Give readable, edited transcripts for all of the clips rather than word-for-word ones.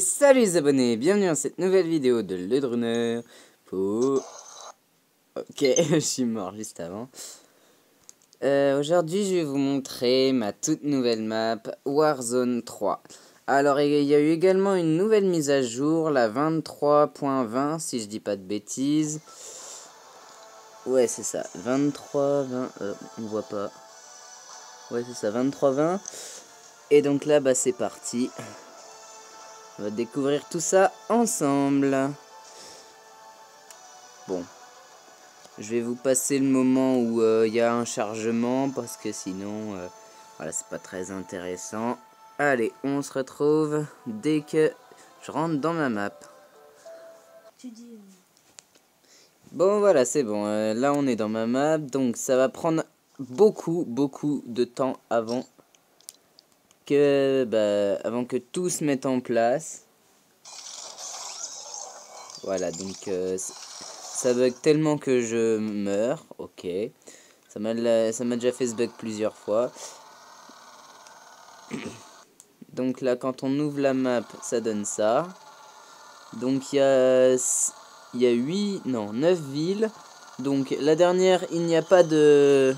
Et salut les abonnés, bienvenue dans cette nouvelle vidéo de LedRunner pour... Ok, je suis mort juste avant. Aujourd'hui je vais vous montrer ma toute nouvelle map Warzone 3. Alors il y a eu également une nouvelle mise à jour, la 23.20 si je dis pas de bêtises. Ouais c'est ça, 23.20, on voit pas. Ouais c'est ça, 23.20. Et donc là bah c'est parti. On va découvrir tout ça ensemble. Bon. Je vais vous passer le moment où il y a un chargement parce que sinon, voilà, c'est pas très intéressant. Allez, on se retrouve dès que je rentre dans ma map. Bon, voilà, c'est bon. Là, on est dans ma map, donc ça va prendre beaucoup de temps avant que tout se mette en place. Voilà, donc ça bug tellement que je meurs. Ok. Ça m'a déjà fait ce bug plusieurs fois. Donc là, quand on ouvre la map, ça donne ça. Donc il y a 9 villes. Donc la dernière, il n'y a pas de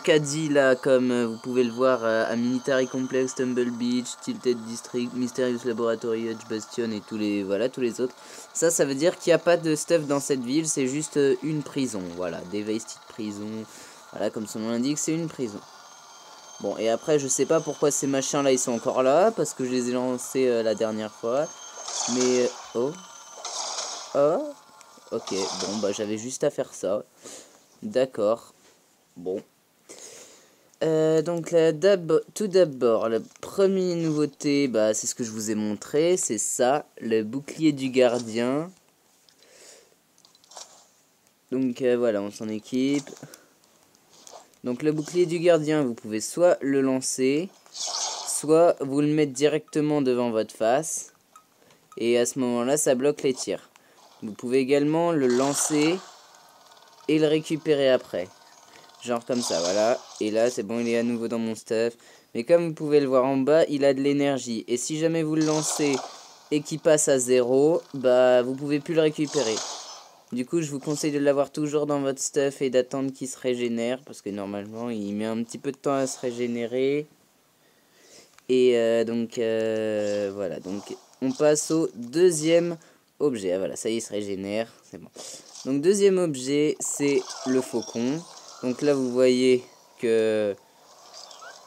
caddie là, comme vous pouvez le voir à Military Complex, Tumble Beach, Tilted District, Mysterious Laboratory, Edge Bastion et tous les autres. Ça veut dire qu'il n'y a pas de stuff dans cette ville, c'est juste une prison. Voilà, Devastated Prison. Voilà, comme son nom l'indique, c'est une prison. Bon, et après, je sais pas pourquoi ces machins-là, ils sont encore là, parce que je les ai lancés la dernière fois. Mais, oh. Ok, bon, bah, j'avais juste à faire ça. D'accord. Bon. Donc, tout d'abord, la première nouveauté, bah, c'est ce que je vous ai montré, c'est ça, le bouclier du gardien. Donc, voilà, on s'en équipe. Donc, le bouclier du gardien, vous pouvez soit le lancer, soit vous le mettre directement devant votre face. Et à ce moment-là, ça bloque les tirs. Vous pouvez également le lancer et le récupérer après. Genre comme ça, voilà. Et là, c'est bon, il est à nouveau dans mon stuff. Mais comme vous pouvez le voir en bas, il a de l'énergie. Et si jamais vous le lancez et qu'il passe à 0, bah vous pouvez plus le récupérer. Du coup, je vous conseille de l'avoir toujours dans votre stuff et d'attendre qu'il se régénère. Parce que normalement, il met un petit peu de temps à se régénérer. Et voilà. Donc, on passe au deuxième objet. Ah, voilà, ça y est, il se régénère. C'est bon. Donc, deuxième objet, c'est le faucon. Donc là, vous voyez que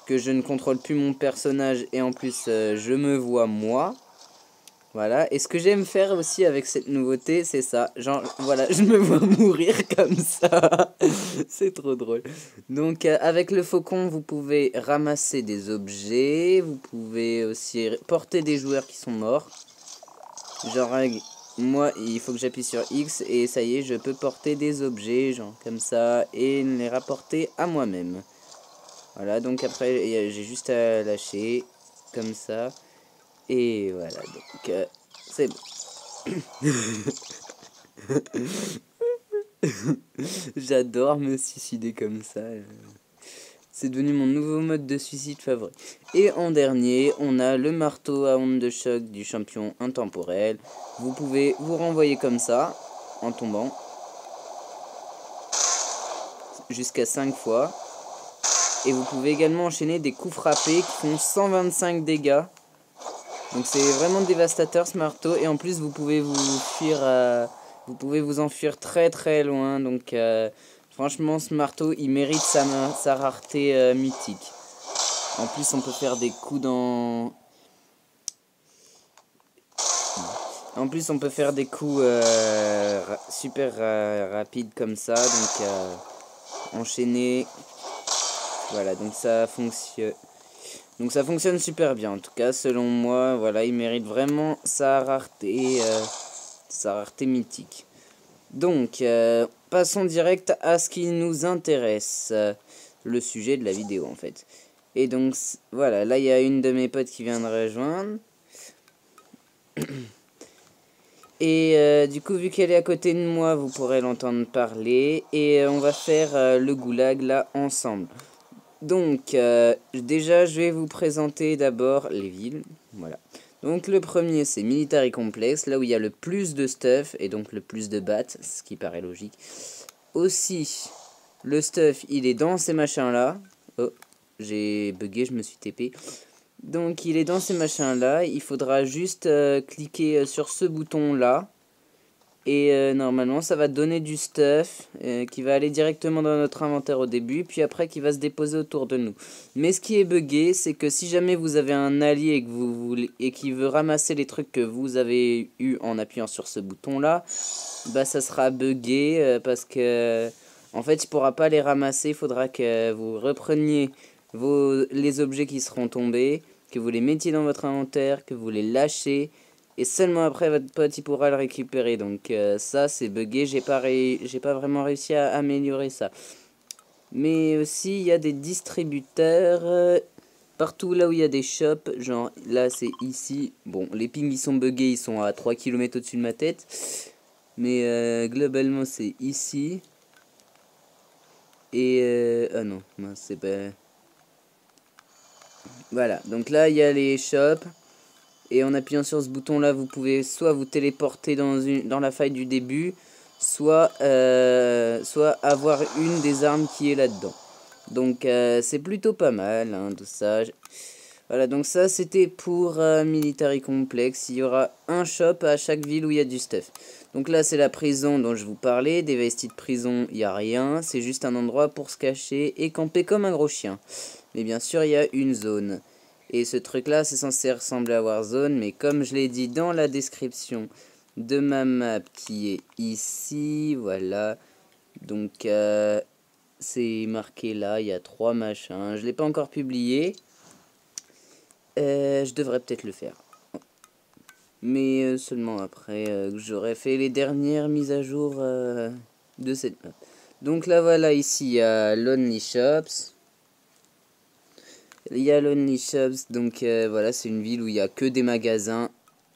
je ne contrôle plus mon personnage. Et en plus, je me vois moi. Voilà, et ce que j'aime faire aussi avec cette nouveauté, c'est ça. Genre, voilà, je me vois mourir comme ça. C'est trop drôle. Donc, avec le faucon, vous pouvez ramasser des objets. Vous pouvez aussi porter des joueurs qui sont morts. Genre, moi, il faut que j'appuie sur X et ça y est, je peux porter des objets, genre comme ça, et les rapporter à moi-même. Voilà, donc après, j'ai juste à lâcher, comme ça. Et voilà, donc c'est bon. J'adore me suicider comme ça. C'est devenu mon nouveau mode de suicide favori. Et en dernier, on a le marteau à onde de choc du champion intemporel. Vous pouvez vous renvoyer comme ça, en tombant. Jusqu'à 5 fois. Et vous pouvez également enchaîner des coups frappés qui font 125 dégâts. Donc c'est vraiment dévastateur ce marteau. Et en plus vous pouvez vous fuir, vous pouvez vous enfuir très loin. Donc franchement ce marteau il mérite sa rareté mythique. En plus on peut faire des coups dans... En plus on peut faire des coups super rapides comme ça. Donc enchaîner. Voilà, donc ça fonctionne. Donc ça fonctionne super bien, en tout cas, selon moi, voilà, il mérite vraiment sa rareté mythique. Donc, passons direct à ce qui nous intéresse, le sujet de la vidéo, en fait. Et donc, voilà, là, il y a une de mes potes qui vient de rejoindre. Et du coup, vu qu'elle est à côté de moi, vous pourrez l'entendre parler. Et on va faire le goulag, là, ensemble. Donc, déjà, je vais vous présenter d'abord les villes. Voilà. Donc le premier c'est Military Complex, là où il y a le plus de stuff et donc le plus de bats, ce qui paraît logique. Aussi, le stuff il est dans ces machins là. Oh, j'ai bugué, je me suis TP. Donc il est dans ces machins là, il faudra juste cliquer sur ce bouton là. Et normalement ça va donner du stuff qui va aller directement dans notre inventaire au début, puis après qui va se déposer autour de nous. Mais ce qui est bugué, c'est que si jamais vous avez un allié et que vous voulez et qui veut ramasser les trucs que vous avez eu en appuyant sur ce bouton là, bah ça sera bugué parce que en fait il pourra pas les ramasser. Il faudra que vous repreniez les objets qui seront tombés, que vous les mettiez dans votre inventaire, que vous les lâchez. Et seulement après, votre pote, il pourra le récupérer. Donc ça, c'est bugué. J'ai pas vraiment réussi à améliorer ça. Mais aussi, il y a des distributeurs partout là où il y a des shops. Genre, là, c'est ici. Bon, les pings, ils sont buggés. Ils sont à 3 km au-dessus de ma tête. Mais globalement, c'est ici. Et... ah non, c'est pas... Voilà, donc là, il y a les shops. Et en appuyant sur ce bouton là, vous pouvez soit vous téléporter dans la faille du début, soit avoir une des armes qui est là-dedans. Donc c'est plutôt pas mal, hein, tout ça. Voilà, donc ça c'était pour Military Complex. Il y aura un shop à chaque ville où il y a du stuff. Donc là c'est la prison dont je vous parlais. Des vestis de prison, il n'y a rien. C'est juste un endroit pour se cacher et camper comme un gros chien. Mais bien sûr il y a une zone. Et ce truc là c'est censé ressembler à Warzone. Mais comme je l'ai dit dans la description de ma map qui est ici. Voilà. Donc c'est marqué là, il y a 3 machins. Je ne l'ai pas encore publié. Je devrais peut-être le faire. Mais seulement après que j'aurai fait les dernières mises à jour de cette map. Donc là voilà, ici il y a Lonely Shops. Il y a Lonely Shops, donc voilà, c'est une ville où il n'y a que des magasins.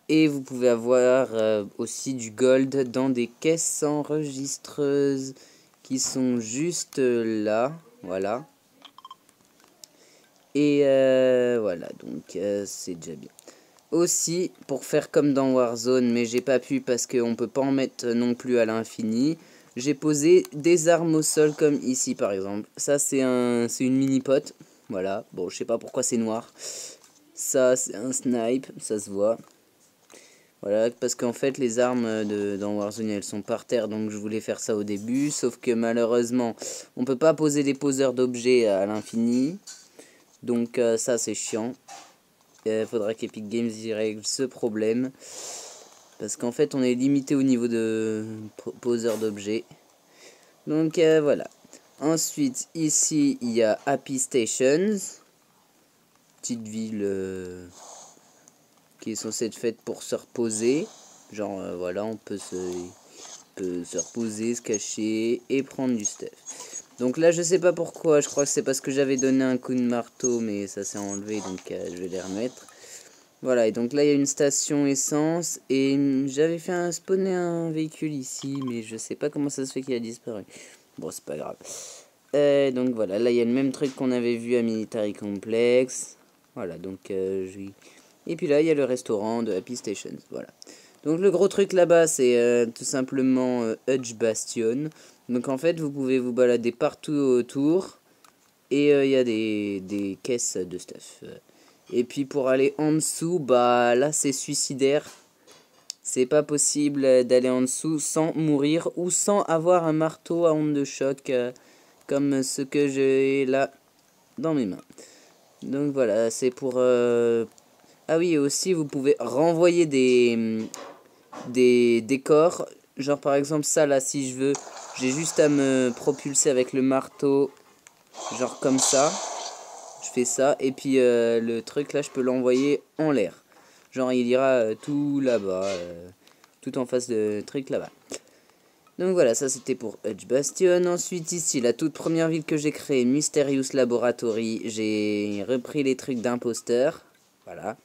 Et vous pouvez avoir aussi du gold dans des caisses enregistreuses qui sont juste là. Voilà. Et voilà, donc c'est déjà bien. Aussi, pour faire comme dans Warzone, mais j'ai pas pu parce qu'on peut pas en mettre non plus à l'infini, j'ai posé des armes au sol comme ici par exemple. Ça c'est une mini-pote, voilà. Bon, je sais pas pourquoi c'est noir. Ça c'est un snipe, ça se voit. Voilà, parce qu'en fait les armes dans Warzone elles sont par terre, donc je voulais faire ça au début. Sauf que malheureusement, on peut pas poser des poseurs d'objets à l'infini. Donc ça c'est chiant. Il faudra qu'Epic Games y règle ce problème. Parce qu'en fait on est limité au niveau de poseur d'objets. Donc voilà. Ensuite ici il y a Happy Stations. Petite ville qui est censée être faite pour se reposer. Genre voilà, on peut se reposer, se cacher et prendre du stuff. Donc là je sais pas pourquoi, je crois que c'est parce que j'avais donné un coup de marteau mais ça s'est enlevé donc je vais les remettre. Voilà, et donc là il y a une station essence et j'avais fait spawner un véhicule ici mais je sais pas comment ça se fait qu'il a disparu. Bon c'est pas grave. Donc voilà, là il y a le même truc qu'on avait vu à Military Complex. Voilà, donc et puis là il y a le restaurant de Happy Stations, voilà. Donc le gros truc là-bas c'est tout simplement Hutch Bastion. Donc en fait vous pouvez vous balader partout autour et il y a des caisses de stuff. Et puis pour aller en dessous, bah là c'est suicidaire. C'est pas possible d'aller en dessous sans mourir ou sans avoir un marteau à onde de choc comme ce que j'ai là dans mes mains. Donc voilà, c'est pour... Ah oui, et aussi vous pouvez renvoyer des décors. Genre par exemple ça là, si je veux, j'ai juste à me propulser avec le marteau. Genre comme ça. Je fais ça. Et puis le truc là, je peux l'envoyer en l'air. Genre il ira tout là-bas. Tout en face de truc là-bas. Donc voilà, ça c'était pour Hutch Bastion. Ensuite ici, la toute première ville que j'ai créée, Mysterious Laboratory. J'ai repris les trucs d'imposteur. Voilà.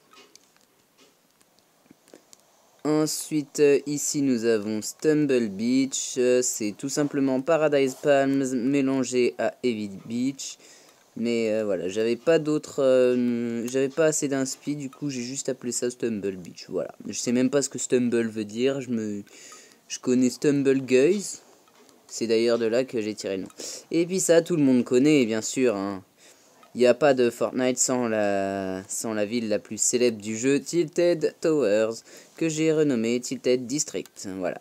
Ensuite, ici nous avons Stumble Beach. C'est tout simplement Paradise Palms mélangé à Heavy Beach. Mais voilà, j'avais pas d'autres... j'avais pas assez d'inspi, du coup j'ai juste appelé ça Stumble Beach, voilà. Je sais même pas ce que Stumble veut dire, je connais Stumble Guys. C'est d'ailleurs de là que j'ai tiré le nom. Et puis ça, tout le monde connaît, bien sûr, hein. Il n'y a pas de Fortnite sans la ville la plus célèbre du jeu, Tilted Towers, que j'ai renommé Tilted District. Voilà.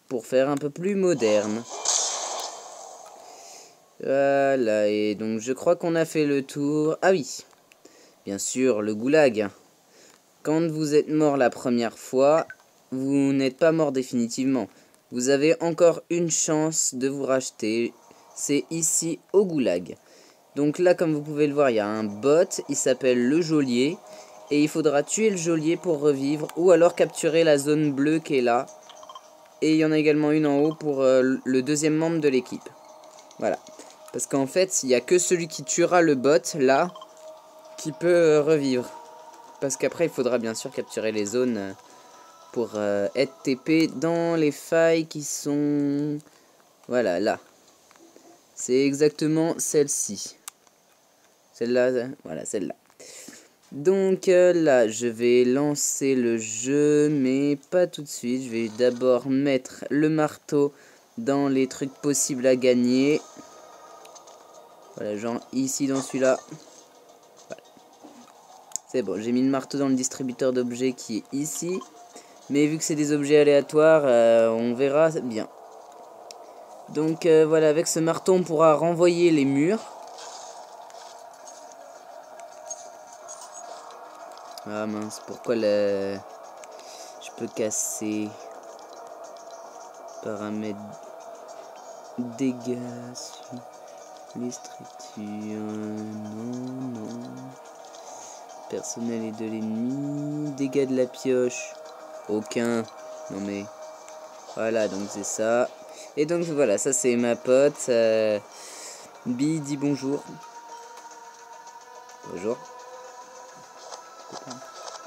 Pour faire un peu plus moderne. Voilà, et donc je crois qu'on a fait le tour. Ah oui, bien sûr, le goulag. Quand vous êtes mort la première fois, vous n'êtes pas mort définitivement. Vous avez encore une chance de vous racheter. C'est ici au goulag. Donc là, comme vous pouvez le voir, il y a un bot, il s'appelle le geôlier. Et il faudra tuer le geôlier pour revivre, ou alors capturer la zone bleue qui est là. Et il y en a également une en haut pour le deuxième membre de l'équipe. Voilà. Parce qu'en fait, il n'y a que celui qui tuera le bot, là, qui peut revivre. Parce qu'après, il faudra bien sûr capturer les zones pour être TP dans les failles qui sont... Voilà, là. C'est exactement celle-ci. Celle-là, voilà, celle-là. Donc là, je vais lancer le jeu, mais pas tout de suite. Je vais d'abord mettre le marteau dans les trucs possibles à gagner. Voilà, genre ici dans celui-là. Voilà. C'est bon, j'ai mis le marteau dans le distributeur d'objets qui est ici. Mais vu que c'est des objets aléatoires, on verra bien. Donc voilà, avec ce marteau, on pourra renvoyer les murs. Ah mince, pourquoi le... Je peux casser... Paramètres... Dégâts... Les structures... Non. Personnel et de l'ennemi... Dégâts de la pioche... Aucun... Non mais... Voilà, donc c'est ça. Et donc voilà, ça c'est ma pote. Bi, dis bonjour. Bonjour.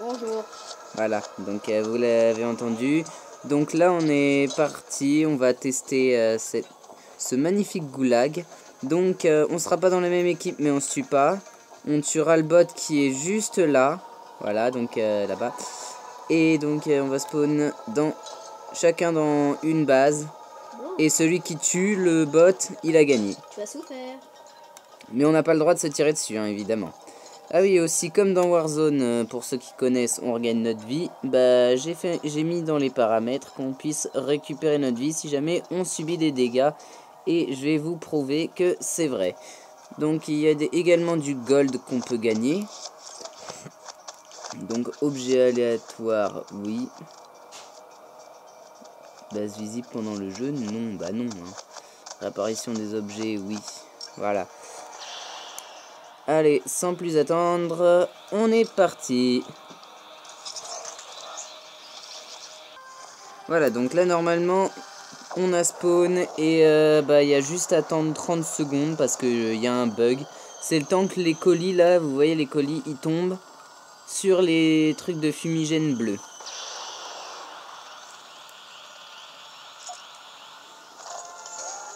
Bonjour. Voilà, donc vous l'avez entendu. Donc là on est parti, on va tester ce magnifique goulag. Donc on sera pas dans la même équipe mais on se tue pas. On tuera le bot qui est juste là. Voilà, donc là-bas. Et donc on va spawn chacun dans une base. Et celui qui tue le bot, il a gagné. Tu as souffert. Mais on n'a pas le droit de se tirer dessus, hein, évidemment. Ah oui, aussi, comme dans Warzone, pour ceux qui connaissent, on regagne notre vie. Bah, j'ai mis dans les paramètres qu'on puisse récupérer notre vie si jamais on subit des dégâts. Et je vais vous prouver que c'est vrai. Donc, il y a également du gold qu'on peut gagner. Donc, objet aléatoire, oui. Base visible pendant le jeu, non, bah non. Hein. Apparition des objets, oui. Voilà. Allez, sans plus attendre, on est parti. Voilà, donc là normalement, on a spawn et bah il y a juste à attendre 30 secondes parce qu'il y a un bug. C'est le temps que les colis là, vous voyez les colis, ils tombent sur les trucs de fumigène bleu.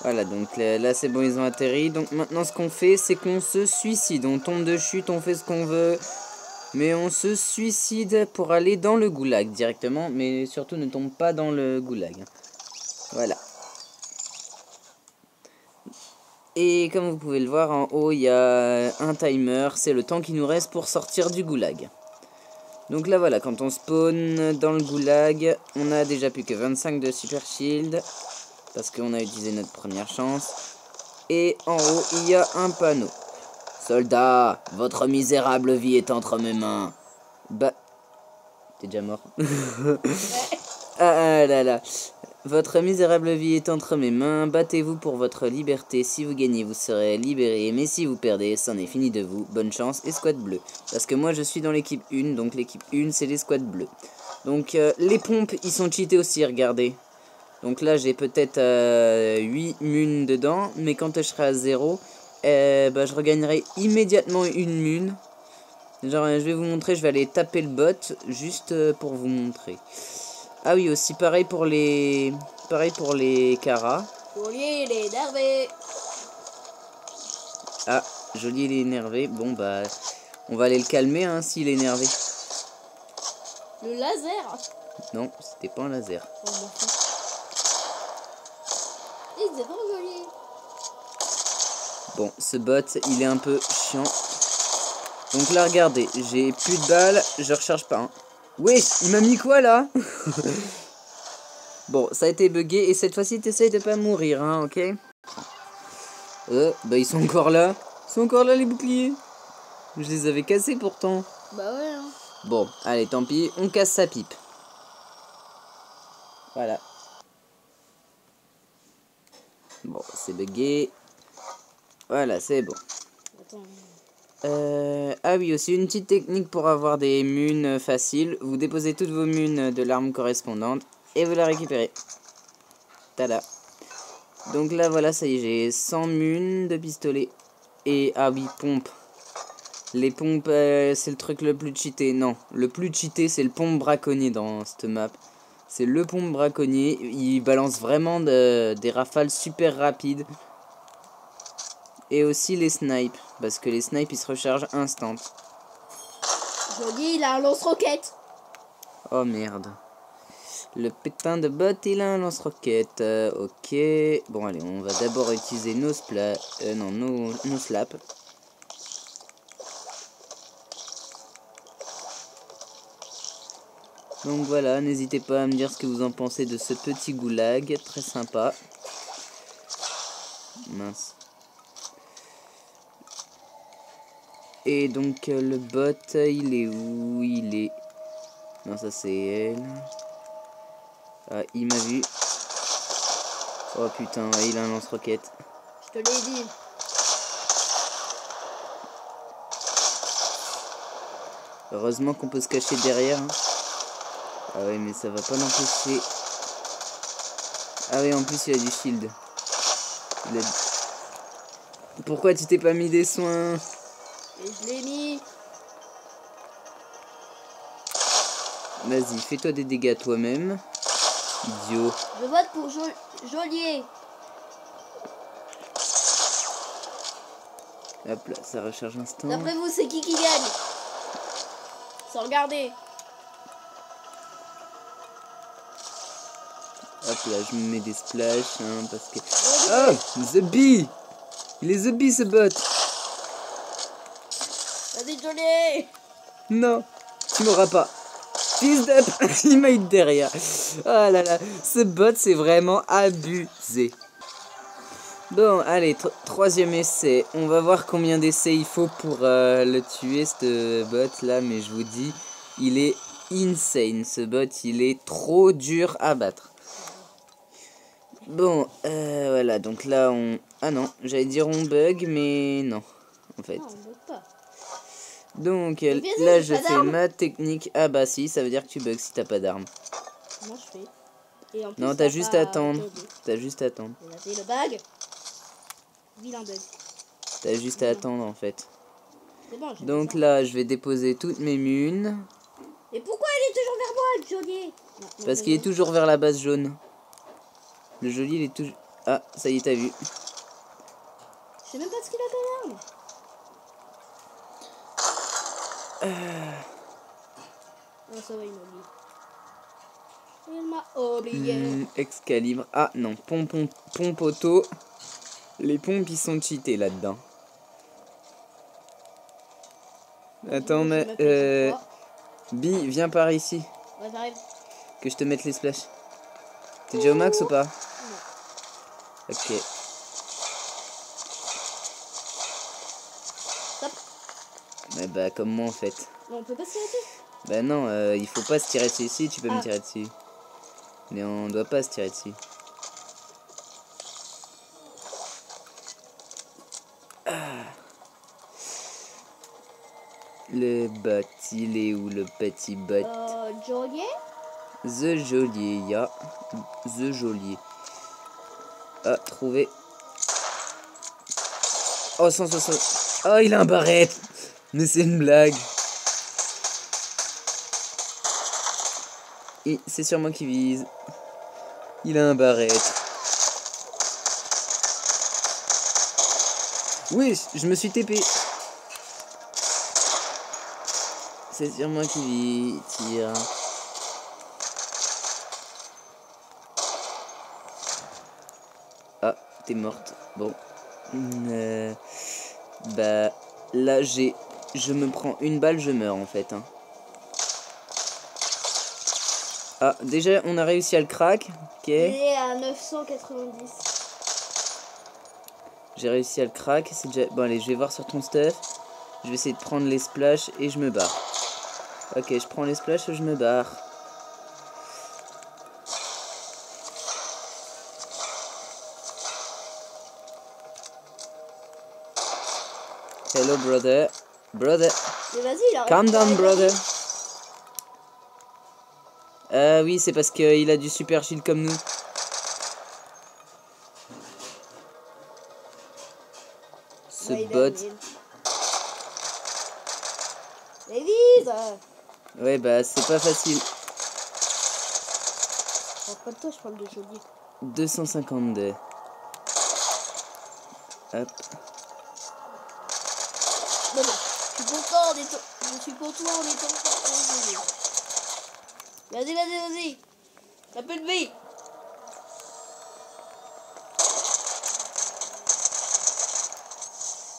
Voilà, donc là c'est bon, ils ont atterri. Donc maintenant ce qu'on fait, c'est qu'on se suicide. On tombe de chute, on fait ce qu'on veut. Mais on se suicide pour aller dans le goulag directement. Mais surtout ne tombe pas dans le goulag. Voilà. Et comme vous pouvez le voir, en haut il y a un timer. C'est le temps qui nous reste pour sortir du goulag. Donc là voilà, quand on spawn dans le goulag, on a déjà plus que 25 de super shield. Parce qu'on a utilisé notre première chance. Et en haut, il y a un panneau. Soldat, votre misérable vie est entre mes mains. Bah... T'es déjà mort. Ah là là. Votre misérable vie est entre mes mains. Battez-vous pour votre liberté. Si vous gagnez, vous serez libéré. Mais si vous perdez, c'en est fini de vous. Bonne chance et squad bleu. Parce que moi, je suis dans l'équipe 1. Donc l'équipe 1, c'est les squads bleus. Donc les pompes, ils sont cheatés aussi, regardez. Donc là, j'ai peut-être 8 munes dedans. Mais quand je serai à 0, bah, je regagnerai immédiatement une mune. Genre, je vais vous montrer, je vais aller taper le bot juste pour vous montrer. Ah oui, aussi pareil pour les caras. Pour lui, il est énervé. Ah, Joli, il est énervé. Bon, bah, on va aller le calmer, hein, s'il est énervé. Le laser. Non, c'était pas un laser. Oh, m'en fous. C'est trop joli. Bon, ce bot, il est un peu chiant. Donc là, regardez, j'ai plus de balles, je recharge pas. Hein. Wesh, il m'a mis quoi, là? Bon, ça a été bugué, et cette fois-ci, t'essayes de pas mourir, hein, ok? Bah, ils sont encore là. Ils sont encore là, les boucliers. Je les avais cassés, pourtant. Bah ouais, hein. Bon, allez, tant pis, on casse sa pipe. Voilà. Bon, c'est bugué. Voilà, c'est bon. Attends. Ah oui, aussi une petite technique pour avoir des munes faciles. Vous déposez toutes vos munes de l'arme correspondante et vous la récupérez. Tada. Donc là, voilà, ça y est, j'ai 100 munes de pistolet. Et, ah oui, pompe. Les pompes, c'est le truc le plus cheaté. Non, le plus cheaté, c'est le pompe braconnier dans cette map. C'est le pompe braconnier. Il balance vraiment des rafales super rapides. Et aussi les snipes. Parce que les snipes, ils se rechargent instant. Joli, il a un lance-roquette. Oh merde. Le pétain de bot, il a un lance-roquette. Ok. Bon, allez, on va d'abord utiliser nos nos slaps. Donc voilà, n'hésitez pas à me dire ce que vous en pensez de ce petit goulag. Très sympa. Mince. Et donc le bot, il est où? Il est... Non, ça c'est elle. Ah, il m'a vu. Oh putain, ouais, il a un lance-roquette. Je te l'ai dit. Heureusement qu'on peut se cacher derrière. Hein. Ah ouais, mais ça va pas l'empêcher. Ah oui, en plus il a du shield. Il a... Pourquoi tu t'es pas mis des soins? Et je l'ai mis. Vas-y, fais-toi des dégâts toi-même. Idiot. Je vote pour Joliet. Hop là, ça recharge instant. D'après vous, c'est qui gagne? Sans regarder. Hop là, je me mets des splashs, hein, parce que... Oh, The Bee. Il est The Bee, ce bot. Vas-y, Joliet. Non, tu m'auras pas. Fils d'up. Il m'a eu derrière. Oh là là, ce bot, c'est vraiment abusé. Bon, allez, troisième essai. On va voir combien d'essais il faut pour le tuer, ce bot là. Mais je vous dis, il est insane. Ce bot, il est trop dur à battre. Bon, voilà. Donc là, on... Ah non, j'allais dire on bug, mais non, en fait. Non, on bug pas. Donc Mais là, j'ai je pas fais d'arme. ma technique. Ah bah si, ça veut dire que tu bugs si t'as pas d'arme. Comment je fais? Et en plus, Non, t'as juste à attendre. bugué. T'as juste à attendre. Vas-y, le bug. Vilain bug. T'as juste à attendre en fait. C'est bon, j'ai Donc fait ça. là, je vais déposer toutes mes munes. Et pourquoi il est toujours vers moi, Joliet? Parce qu'il est toujours vers la base jaune. Le joli, il est toujours... Ah, ça y est, t'as vu. Je sais même pas ce qu'il a comme arme. Oh, ça va, il m'a oublié. Il m'a oublié. Excalibur. Ah non, pompe auto. Les pompes, ils sont cheatés là-dedans. Attends, mais... Bi, viens par ici. Ouais, j'arrive. Que je te mette les splashs. T'es déjà au max ou pas? Non. Ok. Stop. Mais bah, comme moi en fait. Non, on peut pas se tirer dessus. Bah non, il faut pas se tirer dessus. Si, tu peux me tirer dessus. Mais on doit pas se tirer dessus. Le bot, il est où le petit bot? Joliet? The Joliet, ya. The Joliet. Ah, trouvé. Oh, 160. Oh, il a un barrette. Mais c'est une blague. C'est sur moi qui vise. Il a un barrette. Oui, je me suis TP. C'est sur moi qui tire. Ah, t'es morte. Bon. Bah, là, je me prends une balle, je meurs, en fait. Hein. Ah, déjà, on a réussi à le crack. Ok. Il est à 990. J'ai réussi à le crack. C'est déjà... Bon, allez, je vais voir sur ton stuff. Je vais essayer de prendre les splashes et je me barre. Ok, je prends les splashes et je me barre. Hello, brother. Brother. Mais vas-y, il a Calm down, brother. Oui, c'est parce qu'il a du super shield comme nous. Ce bot. Mais vise. Ouais, bah, c'est pas facile. Je parle pas de toi, je parle de Jody. 252. Hop. Non, non, je suis content en étant... Je suis content en étant... Vas-y, vas-y, vas-y. T'as peu de vie.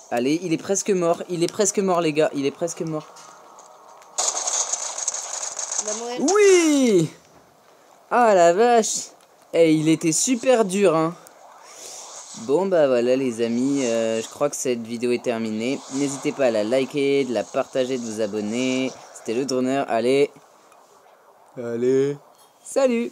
Allez, il est presque mort. Il est presque mort, les gars. Il est presque mort. Il va mourir. Oui! Ah, la vache! Eh, il était super dur, hein. Bon, bah voilà, les amis. Je crois que cette vidéo est terminée. N'hésitez pas à la liker, de la partager, de vous abonner. C'était le Droner. Allez. Allez. Salut!